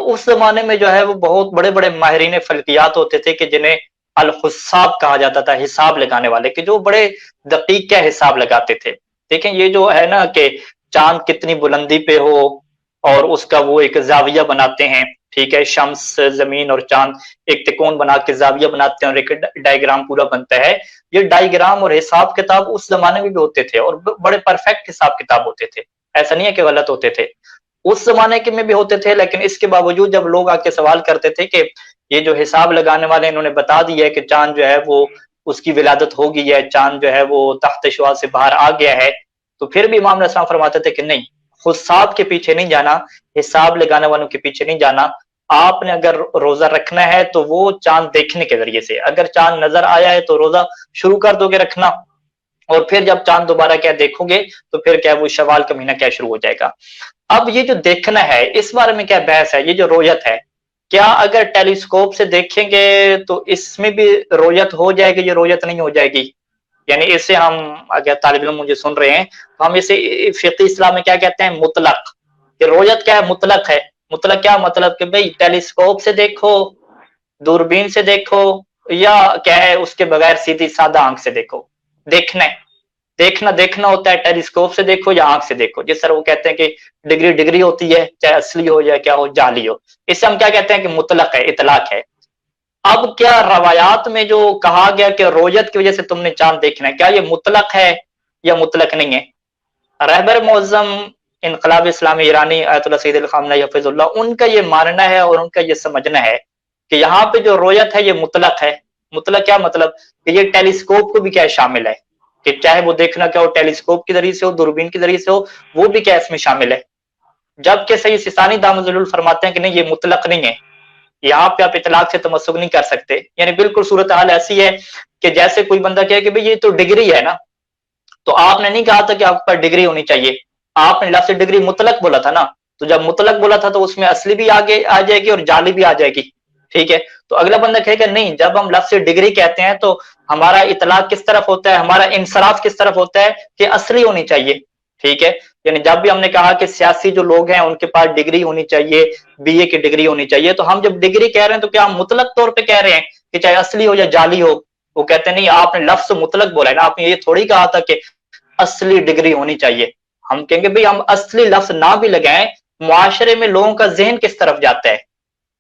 उस जमाने में जो है वो बहुत बड़े बड़े माहिरीन फल्कियात होते थे कि जिन्हें अल हुस्साब कहा जाता था, हिसाब लगाने वाले, कि जो बड़े दकीक का हिसाब लगाते थे। देखें ये जो है ना कि चांद कितनी बुलंदी पे हो और उसका वो एक जाविया बनाते हैं, ठीक है, शम्स जमीन और चांद एक तिकोन बना के जाविया बनाते हैं और एक डायग्राम पूरा बनता है। ये डायग्राम और हिसाब किताब उस जमाने में भी होते थे और बड़े परफेक्ट हिसाब किताब होते थे, ऐसा नहीं है कि गलत होते थे, उस जमाने के में भी होते थे। लेकिन इसके बावजूद जब लोग आके सवाल करते थे कि ये जो हिसाब लगाने वाले इन्होंने बता दिया है कि चांद जो है वो उसकी विलादत हो गई है, चांद जो है वो तख्त शुआ से बाहर आ गया है, तो फिर भी इमाम अलैहिस्सलाम फरमाते थे कि नहीं, हुस्साब के पीछे नहीं जाना, हिसाब लगाने वालों के पीछे नहीं जाना। आपने अगर रोजा रखना है तो वो चांद देखने के जरिए से, अगर चांद नजर आया है तो रोजा शुरू कर दोगे रखना, और फिर जब चांद दोबारा क्या देखोगे तो फिर क्या वो शवाल का महीना क्या शुरू हो जाएगा। अब ये जो देखना है इस बारे में क्या बहस है, ये जो रोयत है, क्या अगर टेलीस्कोप से देखेंगे तो इसमें भी रोयत हो जाएगी, ये रोयत नहीं हो जाएगी? यानी इसे हम, अगर तालिब इल्म मुझे सुन रहे हैं तो हम इसे फिक़्ह इस्लाम में क्या कहते हैं, मुतलक। कि रोयत क्या है, मुतलक है। मुतलक क्या मतलब कि भाई टेलीस्कोप से देखो, दूरबीन से देखो, या क्या है उसके बगैर सीधी सादा आंख से देखो। देखना है, देखना देखना होता है, टेलीस्कोप से देखो या आंख से देखो। जिस तरह वो कहते हैं कि डिग्री डिग्री होती है, चाहे असली हो या क्या हो, जाली हो, इससे हम क्या कहते हैं कि मुतलक है, इतलाक है। अब क्या रवायात में जो कहा गया कि रोयत की वजह से तुमने चांद देखना है, क्या ये मुतलक है या मुतलक नहीं है? रहबर मुअज़्ज़म इनकलाब इस्लामी ईरानी आयतुल्लाह सय्यद अली ख़ामेनी हफ़िज़ुल्लाह, उनका ये मानना है और उनका ये समझना है कि यहाँ पे जो रोयत है ये मुतलक है। मुतलक क्या मतलब कि ये टेलीस्कोप को भी क्या शामिल है, कि चाहे वो देखना क्या हो टेलीस्कोप के जरिए से हो, दूरबीन के जरिए से हो, वो भी क्या इसमें शामिल है। जबकि सैयद सिस्तानी दामतुल फरमाते हैं कि नहीं, ये मुतलक नहीं है, यहाँ पे आप इतलाक से तमस्सुक नहीं कर सकते। यानी बिल्कुल सूरत हाल ऐसी है कि जैसे कोई बंदा कहे कि भाई ये तो डिग्री है ना, तो आपने नहीं कहा था कि आप पर डिग्री होनी चाहिए, आपने लफ्ज़ डिग्री मुतलक बोला था ना, तो जब मुतलक बोला था तो उसमें असली भी आगे आ जाएगी और जाली भी आ जाएगी, ठीक है। तो अगला बंदा कहेगा नहीं, जब हम लफ्ज़ डिग्री कहते हैं तो हमारा इतलाक किस तरफ होता है, हमारा इंसराफ किस तरफ होता है कि असली होनी चाहिए, ठीक है। यानी जब भी हमने कहा कि सियासी जो लोग हैं उनके पास डिग्री होनी चाहिए, बीए की डिग्री होनी चाहिए, तो हम जब डिग्री कह रहे हैं तो क्या हम मुतलक तौर पे कह रहे हैं कि चाहे असली हो या जाली हो? वो कहते हैं नहीं, आपने लफ्ज़ मुतलक बोला है ना, आपने ये थोड़ी कहा था कि असली डिग्री होनी चाहिए। हम कहेंगे भाई हम असली लफ्ज़ ना भी लगाएं, मुआशरे में लोगों का ज़हन किस तरफ जाता है,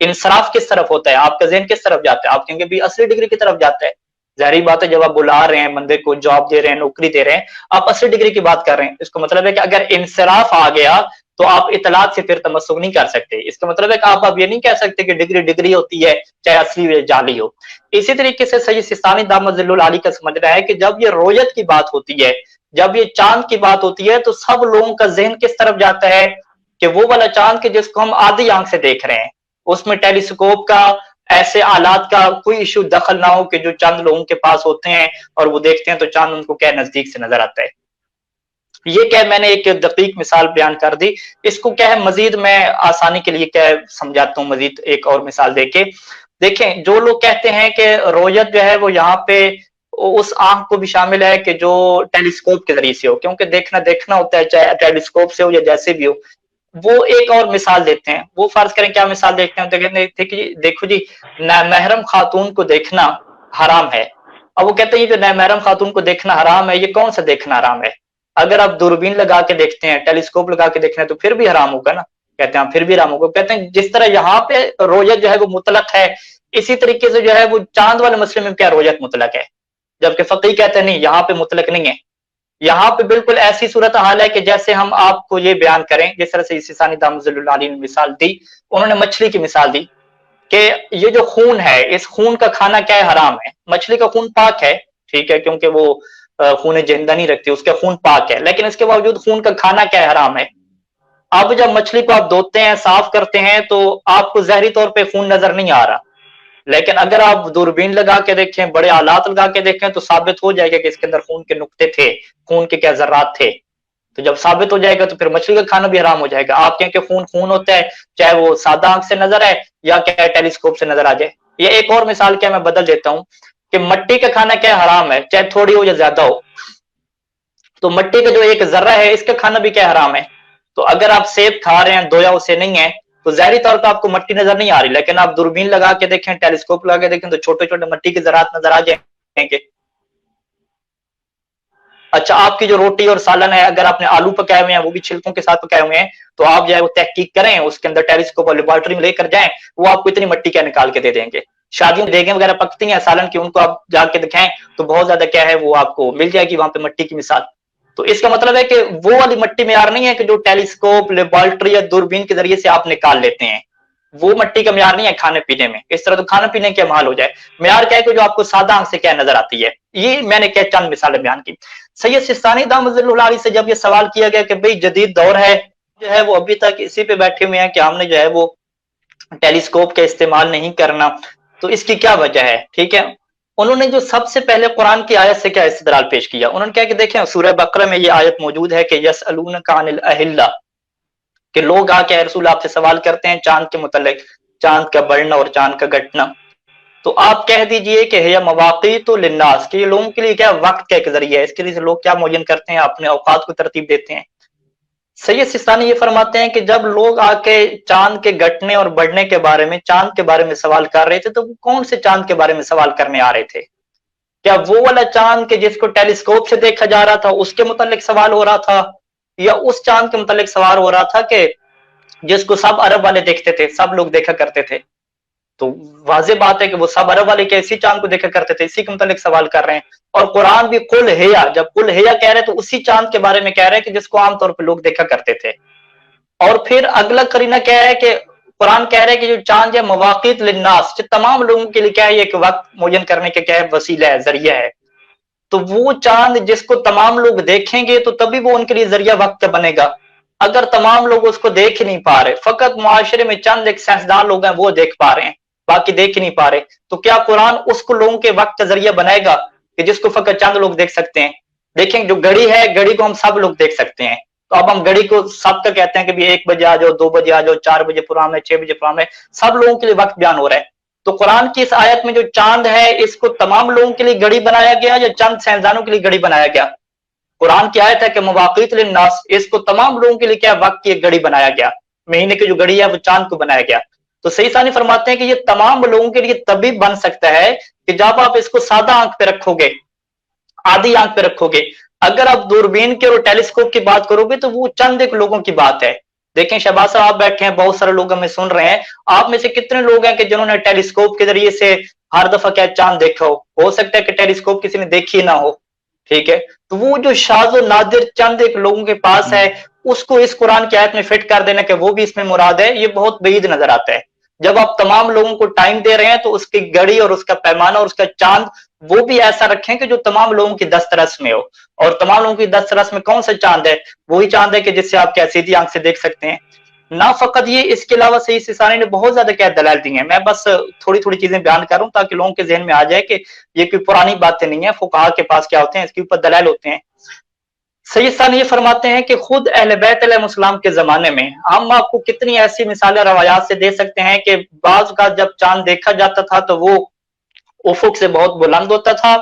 इंसराफ किस तरफ होता है, आपका ज़हन किस तरफ जाता है? आप कहेंगे भाई असली डिग्री की तरफ जाता है। ज़ाहिर बात है, जब आप बुला रहे हैं बंदे को, जॉब दे रहे हैं, नौकरी दे रहे हैं, आप असली डिग्री की बात कर रहे हैं। इसका मतलब है कि अगर इंसराफ आ गया तो आप इतलाक से फिर तमस्सुक नहीं कर सकते। इसका मतलब है कि आप अब ये नहीं कह सकते कि डिग्री डिग्री होती है, चाहे असली हो या जाली हो। इसी तरीके से सैयद सिस्तानी दामतुल आली का समझना है कि जब ये रोयत की बात होती है, जब ये चांद की बात होती है, तो सब लोगों का ज़हन किस तरफ जाता है कि वो वाला चांद के जिसको हम आधी आंख से देख रहे हैं, उसमें टेलीस्कोप का, ऐसे आलात का कोई इशू दखल ना हो कि जो चंद लोगों के पास होते हैं और वो देखते हैं तो चांद उनको क्या नजदीक से नजर आता है। ये क्या, मैंने एक दकीक मिसाल बयान कर दी। इसको क्या है, मजीद मैं आसानी के लिए क्या समझाता हूँ, मजीद एक और मिसाल देके। देखें, जो लोग कहते हैं कि रोयत जो है वो यहाँ पे उस आंख को भी शामिल है कि जो टेलीस्कोप के जरिए से हो, क्योंकि देखना देखना होता है, चाहे टेलीस्कोप से हो या जैसे भी हो। वो एक और मिसाल देते हैं, वो फर्ज करें क्या मिसाल देखते हैं, तो कहते हैं देखो जी, नामहरम खातून को देखना हराम है। अब वो कहते हैं जो नामहरम खातून को देखना हराम है, ये कौन सा देखना हराम है? अगर आप दूरबीन लगा के देखते हैं, टेलीस्कोप लगा के देखते हैं, तो फिर भी हराम होगा ना? कहते हैं फिर भी हराम होगा। कहते हैं जिस तरह यहाँ पे रोयत जो है वो मुतलक है, इसी तरीके से जो है वो चांद वाले मसले में क्या रोयत मुतलक है, जबकि फकीह कहते हैं नहीं, यहाँ पे मुतलक नहीं है। यहाँ पे बिल्कुल ऐसी सूरत हाल है कि जैसे हम आपको ये बयान करें, जिस तरह से सिस्तानी दामतुल आली ने मिसाल दी, उन्होंने मछली की मिसाल दी कि ये जो खून है, इस खून का खाना क्या है, हराम है। मछली का खून पाक है, ठीक है, क्योंकि वो खून जिंदा नहीं रखती, उसका खून पाक है, लेकिन इसके बावजूद खून का खाना क्या है, हराम है। अब जब मछली को आप धोते हैं, साफ करते हैं, तो आपको ज़ाहिरी तौर पे खून नजर नहीं आ रहा, लेकिन अगर आप दूरबीन लगा के देखें, बड़े आलात लगा के देखें, तो साबित हो जाएगा कि इसके अंदर खून के नुक्ते थे, खून के क्या जर्रात थे। तो जब साबित हो जाएगा तो फिर मछली का खाना भी हराम हो जाएगा। आप कहें कि खून खून होता है, चाहे वो सादा आंख से नजर आए या क्या टेलीस्कोप से नजर आ जाए। ये एक और मिसाल क्या मैं बदल देता हूं कि मट्टी का खाना क्या हराम है, चाहे थोड़ी हो या ज्यादा हो। तो मट्टी का जो एक जर्रा है, इसका खाना भी क्या हराम है। तो अगर आप सेब खा रहे हैं, धोया उसे नहीं है, तो ज़ाहिरी तौर पे आपको मट्टी नजर नहीं आ रही, लेकिन आप दूरबीन लगा के देखें, टेलीस्कोप लगा के देखें तो छोटे छोटे मट्टी के ज़रात नजर आ जाएंगे। अच्छा, आपकी जो रोटी और सालन है, अगर आपने आलू पकाए हुए हैं, वो भी छिलकों के साथ पकाए हुए हैं, तो आप जो है वो तहकीक करें, उसके अंदर टेलीस्कोप और लेबोरेटरी में लेकर जाएं, वो आपको इतनी मट्टी क्या निकाल के दे देंगे। शादियों में देगें वगैरह पकती हैं सालन की, उनको आप जाके दिखाएं तो बहुत ज्यादा क्या है वो आपको मिल जाएगी वहां पे मट्टी की मिसाल। तो इसका मतलब है कि वो वाली मट्टी मेयार नहीं है कि जो टेलीस्कोप, लेबोरेटरी या दूरबीन के जरिए से आप निकाल लेते हैं, वो मट्टी का म्यार नहीं है खाने पीने में। इस तरह तो खाने पीने के माल हो जाए, म्यार क्या है कि जो आपको सादा आंख से क्या नजर आती है। ये मैंने क्या चंद मिसालें बयान की। सैयद सिस्तानी दामद से जब ये सवाल किया गया कि भाई जदीद दौर है, जो है वो अभी तक इसी पे बैठे हुए हैं कि हमने जो है वो टेलीस्कोप का इस्तेमाल नहीं करना, तो इसकी क्या वजह है। ठीक है, उन्होंने जो सबसे पहले कुरान की आयत से क्या इस्तेदलाल पेश किया, उन्होंने क्या कि देखें सूरह बकरा में ये आयत मौजूद है कि यसअलूनका अनिल अहिल्ला, कि लोग आके रसूल आपसे सवाल करते हैं चांद के मुतल्लिक, चांद का बढ़ना और चांद का घटना। तो आप कह दीजिए कि है मवाक़ीतु लिन्नास, कि ये लोगों के लिए क्या वक्त का एक जरिया है, इसके लिए लोग क्या मुअय्यन करते हैं, अपने औकात को तरतीब देते हैं। सैयद सिस्तानी ये फरमाते हैं कि जब लोग आके चांद के घटने और बढ़ने के बारे में, चांद के बारे में सवाल कर रहे थे, तो वो कौन से चांद के बारे में सवाल करने आ रहे थे? क्या वो वाला चांद के जिसको टेलीस्कोप से देखा जा रहा था उसके मुतालिक सवाल हो रहा था, या उस चांद के मुतालिक सवाल हो रहा था कि जिसको सब अरब वाले देखते थे, सब लोग देखा करते थे? तो वाज़ेह बात है कि वो सब अरब वाले के इसी चांद को देखा करते थे, इसी के मुतालिक सवाल कर रहे हैं। और कुरान भी कुल हिया, जब कुल हिया कह रहे हैं तो उसी चांद के बारे में कह रहे हैं कि जिसको आमतौर पर लोग देखा करते थे। और फिर अगला करीना क्या है कि कुरान कह रहे हैं कि जो चांद है मवाक़ीत लिन्नास, जो तमाम लोगों के लिए क्या है, एक वक्त मुअय्यन करने के क्या है वसीला है, जरिया है। तो वो चांद जिसको तमाम लोग देखेंगे तो तभी वो उनके लिए जरिया वक्त बनेगा। अगर तमाम लोग उसको देख ही नहीं पा रहे, फकत मुआशरे में चंद एक साइंसदान लोग हैं वो देख पा रहे हैं, बाकी देख ही नहीं पा रहे, तो क्या कुरान उसको लोगों के वक्त का जरिया बनाएगा कि जिसको फकत चंद लोग देख सकते हैं? देखें, जो घड़ी है, घड़ी को हम सब लोग देख सकते हैं, तो अब हम घड़ी को सबका कहते हैं कि भी 1 बजे आ जाओ, 2 बजे आ जाओ, 4 बजे प्रोग्राम है, 6 बजे प्रोग्राम है, सब लोगों के लिए वक्त बयान हो रहा है। तो कुरान की इस आयत में जो चांद है, इसको तमाम लोगों के लिए घड़ी बनाया गया या चंद साइंसदानों के लिए घड़ी बनाया गया? कुरान की आयत है कि मवाक़ीत लिन्नास, इसको तमाम लोगों के लिए क्या वक्त की एक घड़ी बनाया गया, महीने की जो घड़ी है वो चांद को बनाया गया। तो सही सानी फरमाते हैं कि ये तमाम लोगों के लिए तभी बन सकता है कि जब आप इसको सादा आंख पे रखोगे, आधी आंख पे रखोगे। अगर आप दूरबीन के और टेलीस्कोप की बात करोगे तो वो चंद एक लोगों की बात है। देखें शहबाज साहब, आप बैठे हैं, बहुत सारे लोग हमें सुन रहे हैं, आप में से कितने लोग हैं कि जिन्होंने टेलीस्कोप के जरिए से हर दफा क्या चांद देखा हो सकता है कि टेलीस्कोप किसी ने देखी ही ना हो। ठीक है, तो वो जो शाज़ और नादिर चंद एक लोगों के पास है, उसको इस कुरान की आयत में फिट कर देना कि वो भी इसमें मुराद है, ये बहुत बईद नजर आता है। जब आप तमाम लोगों को टाइम दे रहे हैं तो उसकी घड़ी और उसका पैमाना और उसका चांद वो भी ऐसा रखें कि जो तमाम लोगों की दस्तरस में हो। और तमाम लोगों की दस्तरस में कौन सा चांद है? वही चांद है कि जिससे आप क्या सीधी आंख से देख सकते हैं। ना फकत ये, इसके अलावा सैयद सिस्तानी ने बहुत ज्यादा क्या दलाल दी हैं। मैं बस थोड़ी थोड़ी चीजें बयान कर रहा हूँ ताकि लोगों के जहन में आ जाए कि ये कोई पुरानी बातें नहीं है, फुकहा के पास क्या होते हैं, इसके ऊपर दलाल होते हैं। सैयद सानी ये फरमाते हैं कि खुद अहले बैत अलैहिस्सलाम के जमाने में हम आपको कितनी ऐसी मिसालें रवायात से दे सकते हैं कि बाज का जब चांद देखा जाता था तो वो उफुक से बहुत बुलंद होता था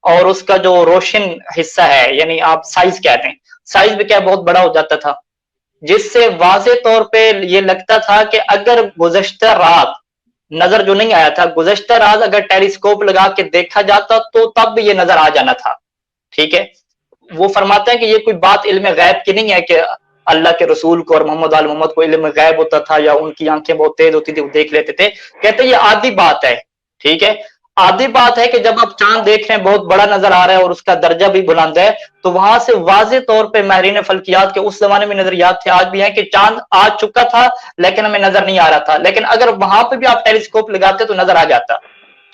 और उसका जो रोशन हिस्सा है, यानी आप साइज कहते हैं, साइज भी क्या बहुत बड़ा हो जाता था, जिससे वाज़े तौर पे ये लगता था कि अगर गुज़श्ता रात नजर जो नहीं आया था, गुज़श्ता रात अगर टेलीस्कोप लगा के देखा जाता तो तब भी ये नजर आ जाना था। ठीक है, वो फरमाते हैं कि ये कोई बात इल्म गैब की नहीं है कि अल्लाह के रसूल को और मोहम्मद आल मोहम्मद को इल्म गैब होता था या उनकी आंखें बहुत तेज होती थी, वो देख लेते थे। कहते ये आधी बात है। ठीक है, आधी बात है कि जब आप चांद देख रहे हैं बहुत बड़ा नजर आ रहा है और उसका दर्जा भी बुलंद है, तो वहां से वाज़े तौर पे माहिरीन फल्कियात के उस जमाने में नजरियात थे, आज भी है कि चांद आ चुका था लेकिन हमें नजर नहीं आ रहा था, लेकिन अगर वहां पे भी आप टेलीस्कोप लगाते तो नजर आ जाता।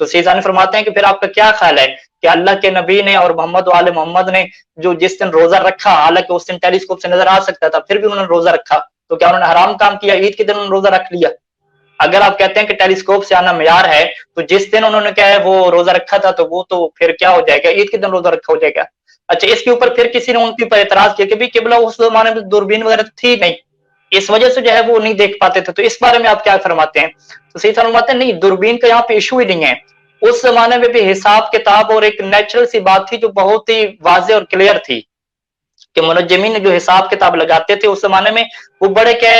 तो सीजानी फरमाते हैं कि फिर आपका क्या ख्याल है कि अल्लाह के नबी ने और मोहम्मद वाले मोहम्मद ने जो जिस दिन रोजा रखा, हालांकि उस दिन टेलीस्कोप से नजर आ सकता था, फिर भी उन्होंने रोजा रखा, तो क्या उन्होंने हराम काम किया? ईद के दिन उन्होंने रोजा रख लिया? अगर आप कहते हैं कि टेलीस्कोप से आना मयार है, तो जिस दिन उन्होंने क्या है वो रोजा रखा था तो वो तो फिर क्या हो जाएगा? ईद के दिन रोजा रखा हो जाएगा। अच्छा, इसके ऊपर फिर किसी ने उनके ऊपर एतराज किया कि भाई किबला उस जमाने में दूरबीन वगैरह थी नहीं, इस वजह से जो है वो नहीं देख पाते थे, तो इस बारे में आप क्या फरमाते हैं? तो सही फरमाते हैं नहीं, दूरबीन का यहाँ पे इशू ही नहीं है। उस जमाने में भी हिसाब किताब और एक नेचुरल सी बात थी जो बहुत ही वाज़ेह और क्लियर थी کہ منجمین جو حساب کتاب لگاتے تھے اس زمانے میں وہ بڑے کیا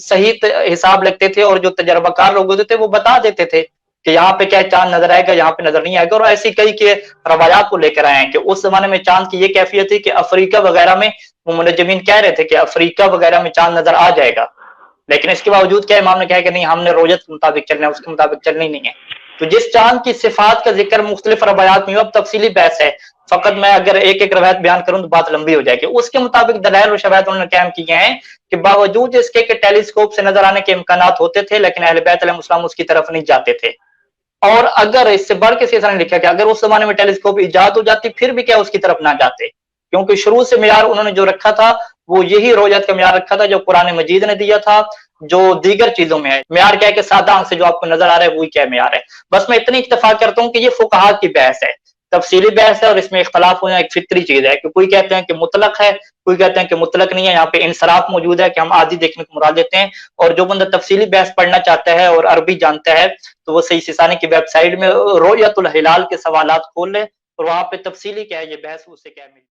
صحیح حساب لگتے تھے، اور جو تجربہ کار لوگ ہوتے تھے وہ بتا دیتے تھے کہ یہاں پہ کیا چاند نظر آئے گا، یہاں پہ نظر نہیں آئے گا، اور ایسی کئی کے روایات کو لے کر آئے ہیں کہ اس زمانے میں چاند کی یہ کیفیت تھی کہ افریقہ وغیرہ میں وہ منجمین کہہ رہے تھے کہ افریقہ وغیرہ میں چاند نظر آ جائے گا، لیکن اس کے باوجود کیا امام نے کہا کہ نہیں، ہم نے رویت کے مطابق چلنا ہے، اس کے مطابق چلنی نہیں ہے۔ تو جس چاند کی صفات کا ذکر مختلف روایات میں اب تفصیلی بحث ہے، فقط میں اگر ایک ایک روایت بیان کروں تو بات لمبی ہو جائے گی۔ اس کے مطابق دلائل و شواہد انہوں نے قائم کیے ہیں کہ باوجود اس کے کہ ٹیلیسکوپ سے نظر آنے کے امکانات ہوتے تھے، لیکن اہل بیت علیہ السلام اس کی طرف نہیں جاتے تھے۔ اور اگر اس سے بڑھ کے سیسا نے لکھا کہ اگر اس زمانے میں ٹیلیسکوپ ایجاد ہو جاتی پھر بھی کیا اس کی طرف نہ جاتے، کیونکہ شروع سے معیار انہوں نے جو رکھا تھا وہ یہی رویت کا معیار رکھا تھا جو قرآن مجید نے دیا تھا، جو دیگر چیزوں میں ہے۔ معیار کیا ہے کہ سادہ آنکھ سے جو آپ کو نظر آ رہا ہے وہی کیا معیار ہے۔ بس میں اتنی اکتفا کرتا ہوں کہ یہ فقہا کی بحث ہے، تفصیلی بحث ہے، اور اس میں اختلاف ہونا ایک فطری چیز ہے کہ کوئی کہتے ہیں کہ مطلق ہے، کوئی کہتے ہیں کہ مطلق نہیں ہے۔ یہاں پہ انصراف موجود ہے کہ ہم آدھی دیکھنے کو مراد دیتے ہیں، اور جو بندہ تفصیلی بحث پڑھنا چاہتا ہے اور عربی جانتا ہے تو وہ صحیح سیسانی کی ویب سائٹ میں رؤیت الہلال کے سوالات کھول لے، اور وہاں پہ تفصیلی کیا ہے یہ بحث اس سے کیا ہے۔